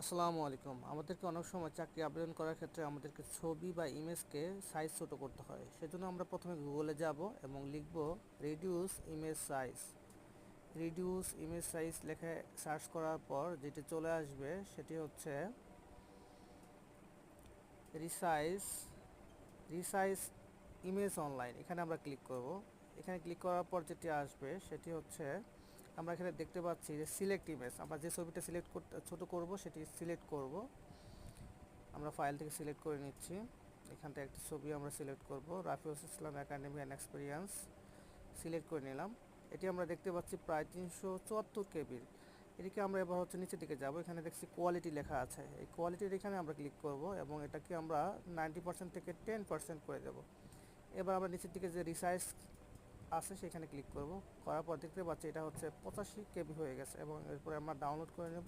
আসসালামু আলাইকুম। আমাদেরকে অনেক সময় চাকরি আবেদন করার ক্ষেত্রে আমাদেরকে ছবি বা ইমেজকে সাইজ ছোট করতে হয়। সেজন্য আমরা প্রথমে গুগলে যাব এবং লিখব reduce image size. Reduce image size লেখে সার্চ করার পর যেটি চলে আসবে সেটি হচ্ছে রিসাইজ রিসাইজ ইমেজ অনলাইন। এখানে আমরা ক্লিক করব। এখানে ক্লিক করার পর যেটি আসবে সেটি হচ্ছে আমরা এখানে দেখতে পাচ্ছি যে সিলেক্ট ইমেজ। আমরা যে ছবিটা সিলেক্ট করতে ছোট করব সেটি সিলেক্ট করব। আমরা ফাইল থেকে সিলেক্ট করে নিচ্ছি। এখান থেকে একটা ছবি আমরা সিলেক্ট করব, রাফিউল ইসলাম একাডেমি অ্যান্ড এক্সপিরিয়েন্স সিলেক্ট করে নিলাম। এটি আমরা দেখতে পাচ্ছি প্রায় 374 কেবির। এটিকে আমরা এবার হচ্ছে নিচের দিকে যাব, এখানে দেখছি কোয়ালিটি লেখা আছে, এই কোয়ালিটির এখানে আমরা ক্লিক করব এবং এটাকে আমরা 90% থেকে 10% করে দেব। এবার আমরা নিচের দিকে যে রিসাইজ আছে সেখানে ক্লিক করব, করার পর দেখতে পাচ্ছি এটা হচ্ছে 85 কেবি হয়ে গেছে এবং এরপরে আমরা ডাউনলোড করে নেব।